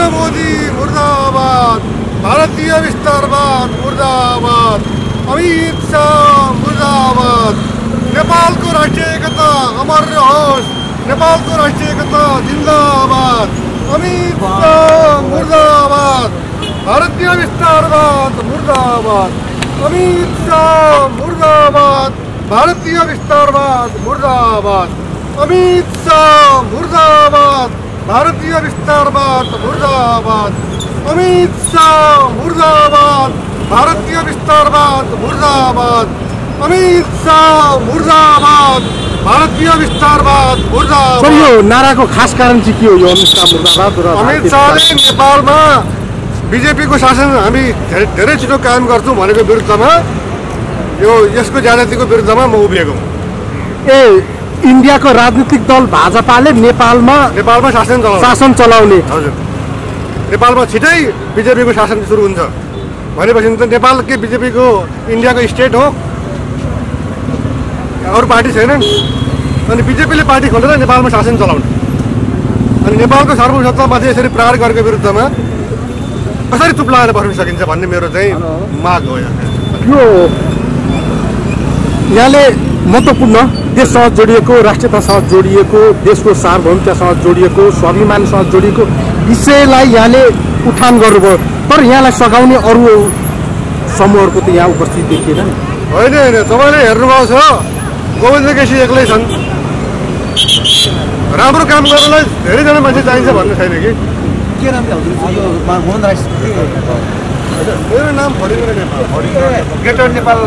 नरेंद्र मोदी मुर्दाबाद, भारतीय विस्तारवाद मुर्दाबाद, अमित शाह मुर्दाबाद, नेपाल को राष्ट्रीय एकता अमर रहोस्, नेपाल को राष्ट्रीय एकता जिंदाबाद, अमित शाह मुर्दाबाद, भारतीय विस्तारवाद मुर्दाबाद, अमित शाह मुर्दाबाद, भारतीय विस्तारवाद मुर्दाबाद, अमित शाह मुर्दाबाद, भारतीय विस्तारवाद मुर्दाबाद, अमित शाह मुर्दाबाद, भारतीय विस्तारवाद मुर्दाबाद, अमित शाह मुर्दाबाद, भारतीय विस्तारवाद मुर्दाबाद। सर यो नाराको खास कारण चाहिँ के हो? यो अमित शाह मुर्दाबाद र अमित शाहले नेपालमा बीजेपीको शासन हामी धेरै छिटो कायम गर्छौँ भनेको विरुद्धमा यो यसको ज्यादतीको विरुद्धमा म उभिएको हुँ। इन्डियाको राजनीतिक दल भाजपाले नेपालमा शासन चलाउने हजुर नेपालमा छिटै बीजेपीको शासन सुरु हुन्छ भनेपछि त नेपाल के बीजेपीको इन्डियाको स्टेट हो, अरू पार्टी छैनन्। अनि बीजेपीले पार्टी खोलेर नेपालमा शासन चलाउने अनि नेपालको सार्वभौमसत्तामाथि यसरी प्रहार गरेको विरुद्धमा कसरी चुप लगाएर बस्न सकिन्छ भन्ने मेरो चाहिँ माग हो। यो यहाँले महत्त्वपूर्ण देशसँग जोडिएको, राष्ट्रियतासँग जोडिएको, देशको सार्वभौमिकतासँग जोडिएको, स्वाभिमानसँग जोडिएको विषयलाई यहाँले उठान गर्नुभयो, तर यहाँलाई सघाउने अरू समूहहरूको त यहाँ उपस्थित देखिएन नि? होइन होइन, तपाईँले हेर्नुभएको छ गोविन्द केसी एक्लै छन्। राम्रो काम गर्नलाई धेरैजना मान्छे चाहिन्छ भन्ने छैन कि। के नाम मेरो नाम फरिङ्ग नेपाल, ग्रेटर नेपाल।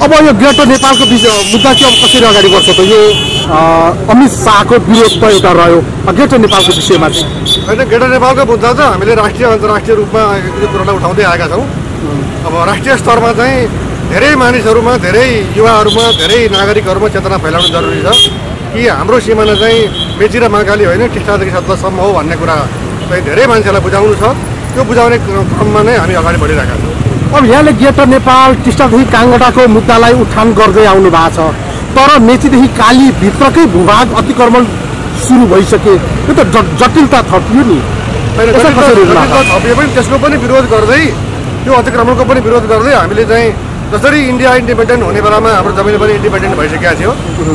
अब यो ग्रेटर नेपालको मुद्दा चाहिँ अब कसरी अगाडि बढ्छ त? यो अमित शाहको विरोध त एउटा रह्यो, ग्रेटर नेपालको विषयमा चाहिँ होइन। ग्रेटर नेपालको मुद्दा त हामीले राष्ट्रिय अन्तर्राष्ट्रिय रूपमा यो कुरालाई उठाउँदै आएका छौँ। अब राष्ट्रिय स्तरमा चाहिँ धेरै मानिसहरूमा, धेरै युवाहरूमा, धेरै नागरिकहरूमा चेतना फैलाउनु जरुरी छ कि हाम्रो सिमाना चाहिँ मेची र महाकाली होइन, टिस्टादेखि सतलजसम्म हो भन्ने कुरा चाहिँ धेरै मान्छेलाई बुझाउनु छ। त्यो बुझाउने क्रममा नै हामी अगाडि बढिरहेका छौँ। अब यहाँले ग्रेटर नेपाल, टिस्टादेखि काङ्गडाको मुद्दालाई उठान गर्दै आउनु भएको छ, तर मेचीदेखि काली भित्रकै भूभाग अतिक्रमण सुरु भइसके, यो त जटिलता थपियो नि। थपियो पनि त्यसको पनि विरोध गर्दै, त्यो अतिक्रमणको पनि विरोध गर्दै हामीले चाहिँ जसरी इन्डिया इन्डिपेन्डेन्ट हुने बेलामा हाम्रो जमिन पनि इन्डिपेन्डेन्ट भइसकेको थियो,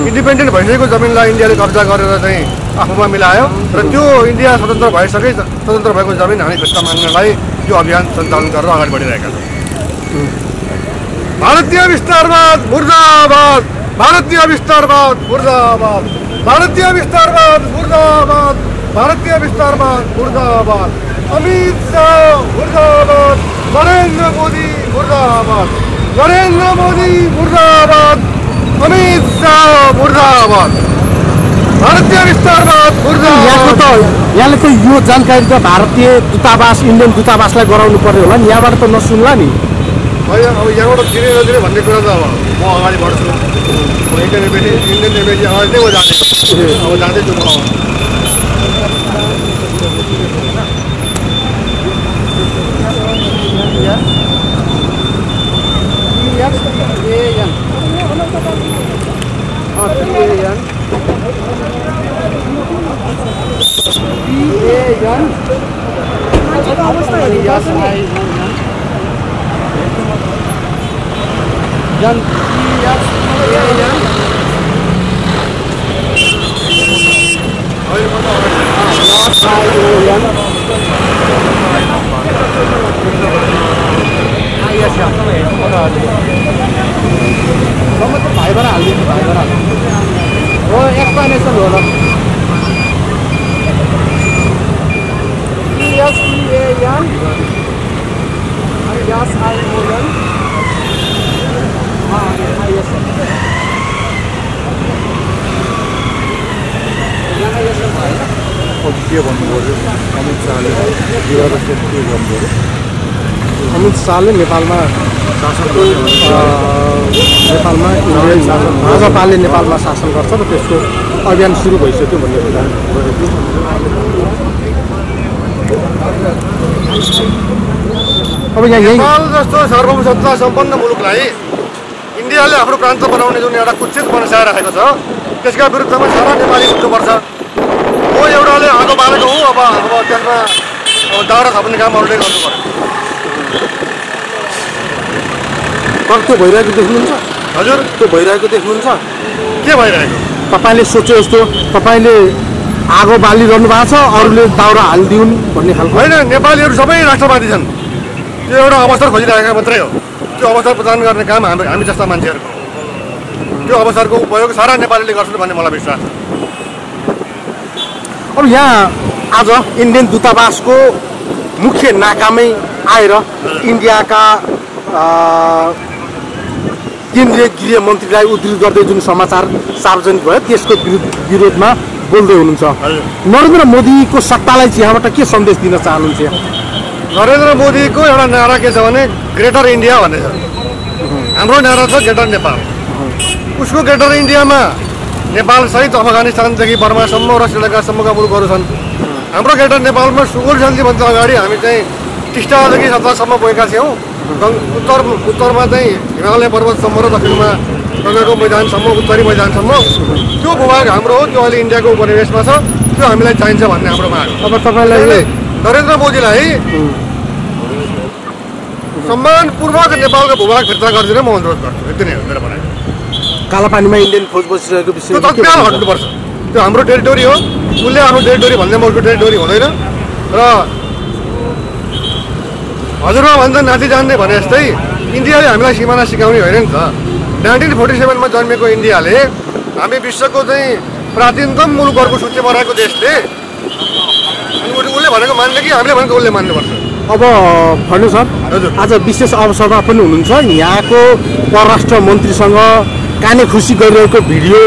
इन्डिपेन्डेन्ट भइसकेको जमिनलाई इन्डियाले कब्जा गरेर चाहिँ आफूमा मिलायो र त्यो इन्डिया स्वतन्त्र भइसके स्वतन्त्र भएको जमिन हामी फिर्ता माग्नलाई यो अभियान सञ्चालन गरेर अगाडि बढिरहेका छौँ। भारतीय विस्तारवाद मुर्दाबाद, भारतीय विस्तारवाद मुर्दाबाद, भारतीय विस्तारवाद मुर्दाबाद, भारतीय विस्तारवाद मुर्दाबाद, अमित शाह मुर्दाबाद, नरेंद्र मोदी मुर्दाबाद, नरेंद्र मोदी मुर्दाबाद, अमित शाह मुर्दाबाद, भारतीय विस्तारवाद मुर्दाबाद। यहाँले त यो जानकारी त भारतीय दूतावास, इन्डियन दूतावासलाई गराउनु पर्यो होला नि, यहाँबाट त नसुन्ला नि। अब यहाँबाट दिने नदिने भन्ने कुरा त अब म अगाडि बढ्छु। इन्डियन एम्बेसी अगाडि नै म जाँदैछु, अब जाँदैछु म। भाइबाट हालिदिनु, भाइबाट हो एक्सप्लेनेसन हो ल। के भन्नुभयो अमित शाहले? अमित शाहले नेपालमा शासन गर्ने, नेपालमा भाजपाले नेपालमा शासन गर्छ र त्यसको अभियान सुरु भइसक्यो भन्ने कुरा गरेको। अब यहाँ नेपाल जस्तो सार्वभौम सत्ता सम्पन्न मुलुकलाई इन्डियाले आफ्नो प्रान्त बनाउने जुन एउटा कुचित बनाइराखेको छ त्यसका विरुद्धमा सारा नेपाली उठ्नुपर्छ। म एउटाले आगो बालेको हुँ, अब त्यसमा दाउरा थप्ने काम अरूले गर्नुपर्छ। तर त्यो भइरहेको देख्नुहुन्छ? हजुर, त्यो भइरहेको देख्नुहुन्छ? के भइरहेको? तपाईँले सोचे जस्तो तपाईँले आगो बालिरहनु भएको छ, अरूले दाउरा हालिदिउन् भन्ने खालको होइन। नेपालीहरू सबै राष्ट्रवादी छन्, त्यो एउटा अवसर खोजिरहेका मात्रै हो। त्यो अवसर प्रदान गर्ने काम हामी जस्ता मान्छेहरूको, त्यो अवसरको उपयोग सारा नेपालीले गर्छन् भन्ने मलाई विश्वास छ। अब यहाँ आज इन्डियन दूतावासको मुख्य नाकामै आएर इन्डियाका केन्द्रीय गृह मन्त्रीलाई उद्धृत गर्दै जुन समाचार सार्वजनिक भयो त्यसको विरोधमा बोल्दै हुनुहुन्छ। नरेन्द्र मोदीको सत्तालाई चाहिँ यहाँबाट के सन्देश दिन चाहनुहुन्छ? नरेन्द्र मोदीको एउटा नारा के छ भने ग्रेटर इन्डिया भन्ने छ। हाम्रो नारा छ ग्रेटर नेपाल। उसको ग्रेटर इन्डियामा नेपाल सहित अफगानिस्तानदेखि बर्मासम्म र श्रीलङ्कासम्मका मुलुकहरू छन्। हाम्रो ग्रेटर नेपालमा सुगुर शान्तिभन्दा अगाडि हामी चाहिँ टिस्टादेखि सतलासम्म गएका थियौँ। उत्तरमा चाहिँ हिमालय पर्वतसम्म र दक्षिणमा गङ्गाको मैदानसम्म, उत्तरी मैदानसम्म त्यो भूभाग हाम्रो हो। त्यो अहिले इन्डियाको उपनिवेशमा छ, त्यो हामीलाई चाहिन्छ भन्ने हाम्रो माग। अब तपाईँलाई नरेन्द्र मोदीलाई सम्मानपूर्वक नेपालको भूभाग फिर्ता गरिदिन म अनुरोध गर्छु। यति नै हो मेरो भनाइ। कालापानीमा इन्डियन फौज बसिरहेको विषय त्यो तत्काल हट्नुपर्छ। त्यो हाम्रो टेरिटोरी हो। उसले आफ्नो टेरिटोरी भन्दैमा उसको टेरिटोरी हुँदैन। र हजुरबा भन्दा नाति जान्ने भने जस्तै इन्डियाले हामीलाई सिमाना सिकाउने होइन नि त। 1947मा जन्मेको इन्डियाले हामी विश्वको चाहिँ प्राचीनतम मुलुकहरूको सूचीमा रहेको देशले उसले भनेको मान्ने कि हामीले भनेको उसले मान्नुपर्छ? अब भन्नु सर, हजुर। आज विशेष अवसरमा पनि हुनुहुन्छ। यहाँको परराष्ट्र मन्त्रीसँग काने खुसी गरिरहेको भिडियो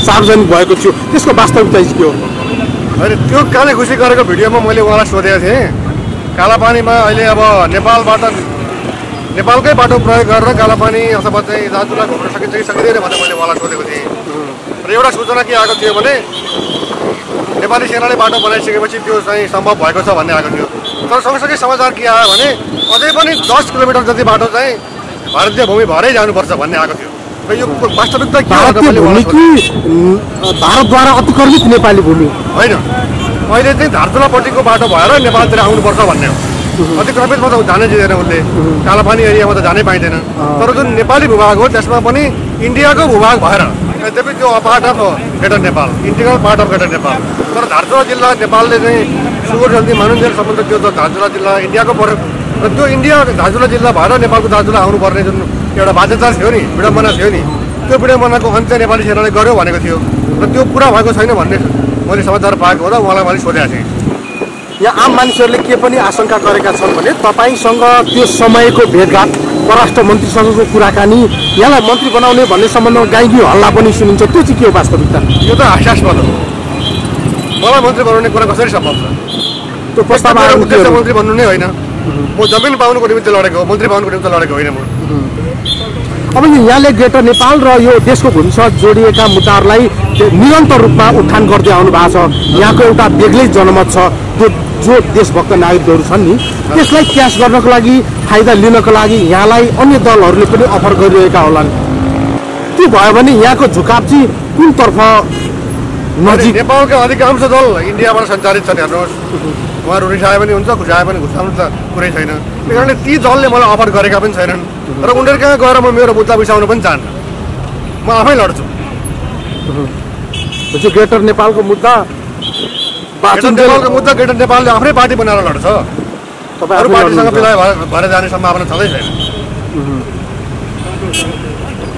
सार्वजनिक भएको थियो, त्यसको वास्तविकता के हो? होइन, त्यो काने खुसी गरेको भिडियोमा मैले उहाँलाई सोधेको थिएँ कालापानीमा अहिले अब नेपालकै बाटो प्रयोग गरेर कालापानी अथवा चाहिँ दार्चुला घुम्न सकिन्छ कि सकिँदैन भनेर मैले उहाँलाई सोधेको थिएँ। र एउटा सूचना के आएको थियो भने नेपाली सेनाले बाटो बनाइसकेपछि त्यो चाहिँ सम्भव भएको छ भन्ने आएको थियो। तर सँगसँगै समाचार के आयो भने अझै पनि 10 किलोमिटर जति बाटो चाहिँ भारतीय भूमि भएरै जानुपर्छ भन्ने आएको थियो। र यो वास्तविकता के हो? भारतीय भूमि कि भारतद्वारा अतिक्रमित नेपाली भूमि? होइन, अहिले चाहिँ धारचुलापट्टिको बाटो भएर नेपालतिर आउनुपर्छ भन्ने हो। अतिक्रमितमा त जानै दिँदैन उसले, कालापानी एरियामा त जानै पाइँदैन। तर जुन नेपाली भूभाग हो त्यसमा पनि इन्डियाको भूभाग भएर यद्यपि त्यो part of greater Nepal, integral part of greater Nepal. तर धारचुला जिल्ला नेपालले चाहिँ सुगुर शान्ति मानुन्जेल सम्बन्ध त्यो त धारचुला जिल्ला इन्डियाको पऱ्यो। र त्यो इन्डिया धारचुला जिल्ला भएर नेपालको धारचुला आउनुपर्ने जुन एउटा बाध्यता थियो नि, विडम्बना थियो नि, त्यो विडम्बनाको अन्त्य नेपाली सेनाले गर्यो भनेको थियो। र त्यो पुरा भएको छैन भन्ने मैले समाचार पाएको हो र उहाँलाई मैले सोधेको थिएँ। यहाँ आम मानिसहरूले के पनि आशंका गरेका छन् भने तपाईँसँग त्यो समयको भेटघाट, परराष्ट्र मन्त्रीसँगको कुराकानी, यहाँलाई मन्त्री बनाउने भन्ने सम्बन्धमा गाईगी हल्ला पनि सुनिन्छ, त्यो चाहिँ के हो वास्तविकता? यो त हास्यास्पद हो। मलाई मन्त्री बनाउने कुरा कसरी सम्भव छ? त्यो प्रस्ताव उद्देश्य मन्त्री बन्नु नै होइन। म जमिन पाउनुको निमित्त लडेको हो, मन्त्री पाउनुको निमित्त लडेको होइन म। अब यहाँले ग्रेटर नेपाल र यो देशको भूमिसँग जोडिएका मुद्दाहरूलाई निरन्तर रूपमा उत्थान गर्दै आउनु भएको छ। यहाँको एउटा बेग्लै जनमत छ, जो देशभक्त नागरिकहरू छन् नि, त्यसलाई क्यास गर्नको लागि, फाइदा लिनको लागि यहाँलाई अन्य दलहरूले पनि अफर गरिरहेका होलान्। त्यो भयो भने यहाँको झुकाव चाहिँ कुनतर्फ नजिक? नेपालका अधिकांश दल इन्डियाबाट सञ्चालित छन्। हेर्नुहोस्, उहाँहरू रिसाए पनि हुन्छ, खुसाए पनि घुसाउनु त कुरै छैन। त्यही कारणले ती दलले मलाई अफर गरेका पनि छैनन्। र उनीहरू कहाँ गएर म मेरो मुद्दा बिसाउनु पनि चाहन्न। म आफै लड्छु। ग्रेटर नेपालको मुद्दा ग्रेटर नेपालले आफ्नै पार्टी बनाएर लड्छ। अरू पार्टीसँग विलय भएर जाने सम्भावना छँदै छैन।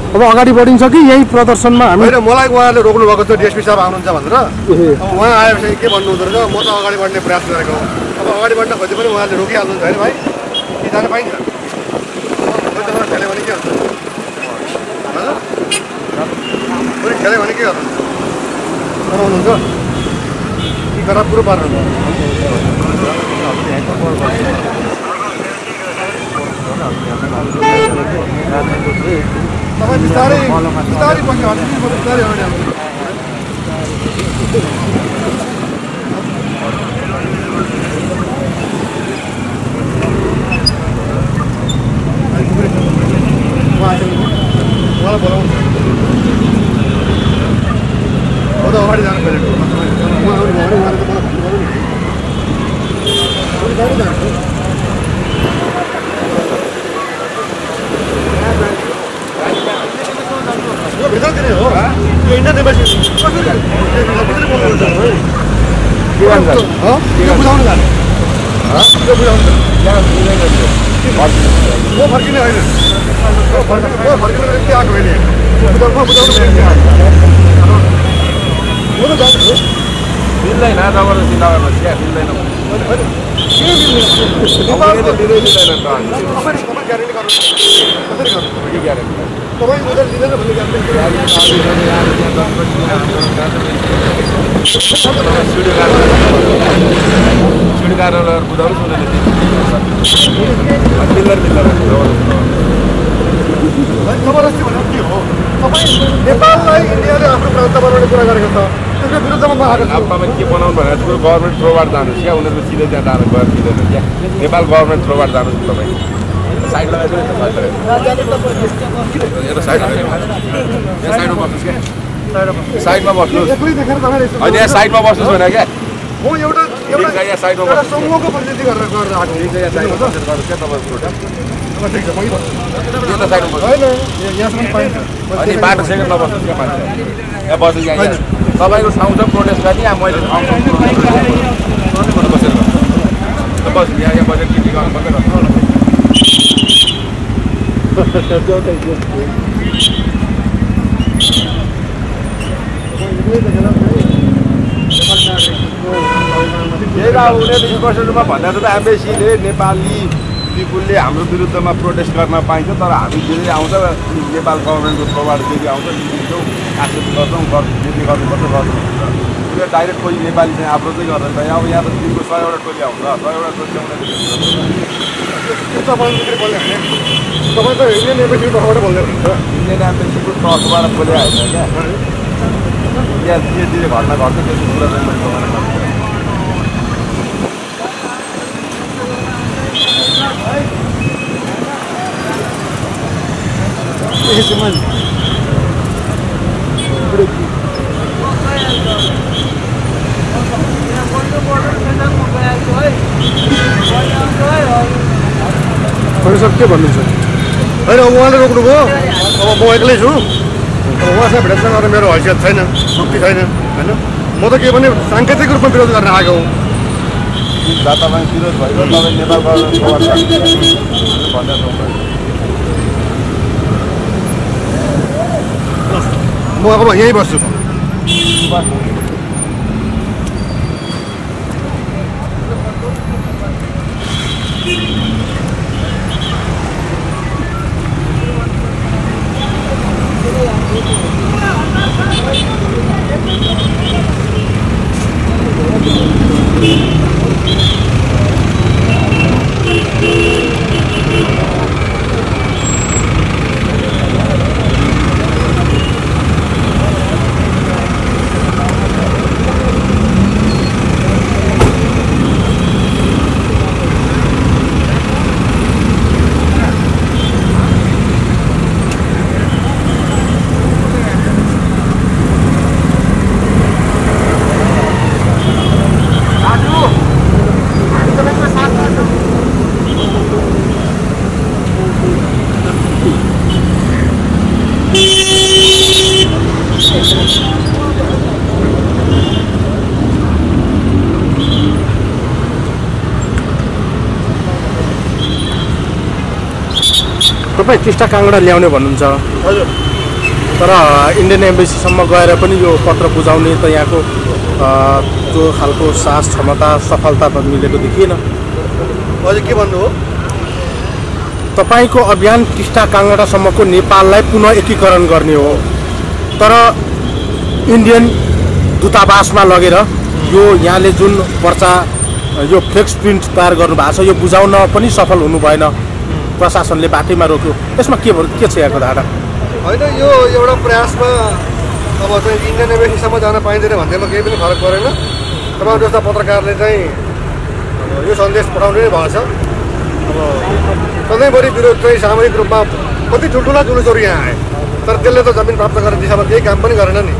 अब अगाडि बढिन्छ कि यही प्रदर्शनमा? होइन, मलाई उहाँहरूले रोक्नु भएको थियो डिएसपी साहब आउनुहुन्छ भनेर। अब उहाँ आएपछि के भन्नु हुँदो रहेछ, म त अगाडि बढ्ने प्रयास गरेको हो। अब अगाडि बढ्न खोजे पनि उहाँहरूले रोकिहाल्नुहुन्छ होइन भाइ, कि जान पाइन्छ? खेल्यो भने के हुन्छ? हजुर खेल्यो भने के गर्नु बनाउनुहुन्छ कि खराब कुरो पार्नु? तपाईँ बिस्तारै बिस्तारै पछि हट्नु, बिस्तारै अगाडि आउनु। बोलाउनु हो त अगाडि जानु पऱ्यो यो भित्रतिर हो यो इन्डियन एम्बेसी कसरी बोल्नुहुन्छ यो बुझाउनु जाने यो बुझाउनु म फर्किने होइन फर्किने यति आएको मैले बुझाउनु म त जान्छु मिल्दैन जबरजस्ती नगर्नुहोस् क्या मिल्दैन ग्यारेन्टी गर्नु कसरी गर्नु के ग्यारेन्टी तपाईँ उनीहरू दिँदैन भन्ने सिडीकारलाई बुझाउनुहोस् उनीहरूले जबरजस्ती भनेको के हो तपाईँ नेपाललाई इन्डियाले आफ्नो प्रान्त बनाउने कुरा गरेको छ त्यसको विरुद्धमा म आएको छु अब तपाईँ के बनाउनु भनेर ठुलो गभर्मेन्ट थ्रोबाट जानुहोस् क्या उनीहरूको सिधै त्यहाँ जानु गएर दिँदैन क्या नेपाल गभर्मेन्ट थ्रोबाट जानुहोस् तपाईँ साइड लगाइदिनु साइडमा बस्नुहोस् क्या साइडमा बस्नुहोस् एक्लै देखेर तपाईँ होइन यहाँ साइडमा बस्नुहोस् भनेर क्या म एउटा यहाँ साइडमा एउटा समूहको प्रतिनिधि गरेर आएको ठिक छ यहाँ साइडमा बसेर गर्नुहोस् क्या तपाईँको ठिक छ म यो त साइडमा बस्नु होइन यहाँसम्म पाइन्छ अनि बाटो सेकेन्डमा बस्नुहोस् क्या मान्छे यहाँ बस्नु यहाँ तपाईँको ठाउँ छ प्रोटेस्ट गर्ने यहाँ मैले ठाउँ बसेर बस यहाँ बसेर टिटी गर्नु मात्रै गर्नु उनीहरू युनिभर्सिटीमा भन्दा त एम्बेसीले नेपाली पिपुलले हाम्रो विरुद्धमा प्रोटेस्ट गर्न पाइन्छ तर हामी जे आउँछ नेपाल गभर्मेन्टको थ्रोबाट जे आउँछ दिन्छौँ एक्सेप्ट गर्छौँ जे गर्नुपर्छ गर्नु उनीहरू डाइरेक्ट कोही नेपाली चाहिँ अप्रोचै गर्दैन अब यहाँ त दिनको 100वटा टोली आउँछ 100वटा टोली तपाईँ त इन्डियन एम्बेसीको तर्फबाट बोल्दै हुनुहुन्छ इन्डियन एम्बेसीको तर्फबाट बोले होइन क्या यहाँ जे जे घटना घट्छ त्यसको कुरा चाहिँ मैले तपाईँलाई सर के भन्नुहुन्छ होइन उहाँले रोक्नुभयो अब म एक्लै छु अब उहाँसँग भेट्न गरेर मेरो हैसियत छैन शक्ति छैन होइन म त के भने साङ्केतिक रूपमा विरोध गर्न आएको हुँ तपाईँ विरोध भएको तपाईँ नेपाल म अब यहीँ बस्छु तपाईँ टिस्टा काङ्गडा ल्याउने भन्नुहुन्छ हजुर तर इन्डियन एम्बेसीसम्म गएर पनि यो पत्र बुझाउने त यहाँको त्यो खालको साहस क्षमता सफलता त मिलेको देखिएन हजुर के भन्नु हो तपाईँको अभियान टिस्टा काङ्गडासम्मको नेपाललाई पुनः एकीकरण गर्ने हो तर इन्डियन दूतावासमा लगेर यो यहाँले जुन पर्चा यो फ्लेक्स प्रिन्ट तयार गर्नुभएको छ यो बुझाउन पनि सफल हुनु भएन प्रशासनले बाटैमा रोक्यो यसमा के छ यहाँको धारणा होइन यो एउटा प्रयासमा अब चाहिँ इन्डियन एम्बेसीसम्म जान पाइँदैन भन्दैमा केही पनि फरक परेन तपाईँ जस्ता पत्रकारले चाहिँ यो सन्देश पठाउनु नै भएको छ अब सधैँभरि विरोध चाहिँ सामूहिक रूपमा कति ठुल्ठुला जुलुसहरू यहाँ आए तर त्यसले त जमिन प्राप्त गर्ने दिशामा केही काम पनि गरेन नि।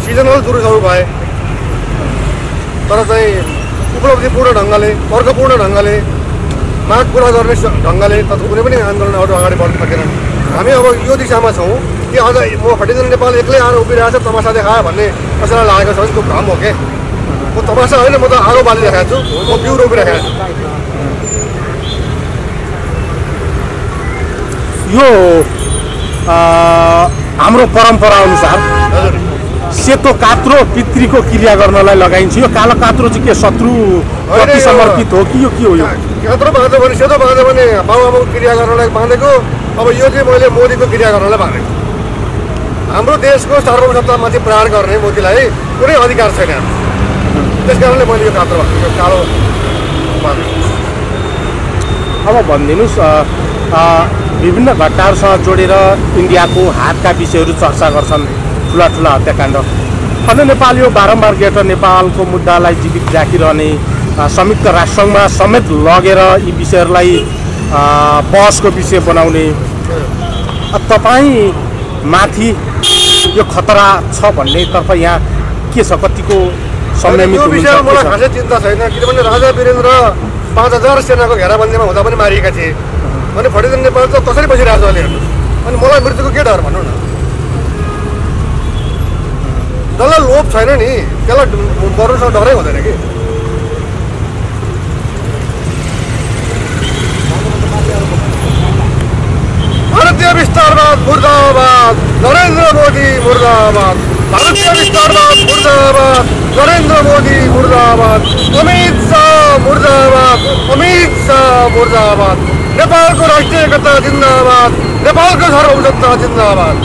सिजनल जुरुसहरू भए तर चाहिँ उपलब्धिपूर्ण ढङ्गले, तर्कपूर्ण ढङ्गले, माग पुरा गर्ने ढङ्गले त कुनै पनि आन्दोलनहरू अगाडि बढ्न सकेन। हामी अब यो दिशामा छौँ कि अझ म फर्टिलाइजर नेपाल एक्लै आएर उभिरहेको छ तमासा देखायो भन्ने कसैलाई लागेको छ भने त्यो भ्रम हो के। म तमासा होइन, म त आगो बालिरहेको छु, म बिउ रोपिरहेको छु। यो हाम्रो परम्परा अनुसार हजुर सेतो कात्रो पितृको क्रिया गर्नलाई लगाइन्छ। यो कालो कात्रो चाहिँ के शत्रुप्रति समर्पित हो कि यो के हो? यो कात्रो बाँध्यो भने, सेतो बाँध्यो भने बाबुआमाको क्रिया गर्नलाई बाँधेको, अब यो चाहिँ मैले मोदीको क्रिया गर्नलाई बाँधेको। हाम्रो देशको सार्वभौमसत्तामाथि प्रहार गर्ने मोदीलाई कुनै अधिकार छैन। त्यस कारणले मैले यो कात्रो यो कालो बाँधेको। अब भनिदिनुहोस्, विभिन्न घटनाहरूसँग जोडेर इन्डियाको हातका विषयहरू चर्चा गर्छन्, ठुला ठुला हत्याकाण्ड। अन्य नेपाल यो बारम्बार ग्रेटर नेपालको मुद्दालाई जीवित राखिरहने, संयुक्त राष्ट्रसङ्घमा समेत लगेर यी विषयहरूलाई बहसको विषय बनाउने, तपाईँ माथि यो खतरा छ भन्नेतर्फ यहाँ के छ? कतिको संयमित यो विषयमा हुनुहुन्छ? मलाई खासै चिन्ता छैन, किनभने राजा वीरेन्द्र 5000 सेनाको घेराबन्दीमा हुँदा पनि मारिएका थिए। अनि फर्टिलाइजर नेपाल त कसरी बसिरहेको छ अहिले हेर्नुहोस्। अनि मलाई मृत्युको के डर भन्नु न? जसलाई लोभ छैन नि त्यसलाई मर्नुसँग डरै हुँदैन कि। भारतीय विस्तारवाद मुर्दाबाद, नरेन्द्र मोदी मुर्दाबाद। भारतीय विस्तारवाद मुर्दाबाद, नरेन्द्र मोदी मुर्दाबाद। अमित शाह मुर्दाबाद, अमित शाह मुर्दाबाद। नेपालको राष्ट्रिय एकता जिन्दाबाद, नेपालको सार्वभौमसत्ता जिन्दाबाद।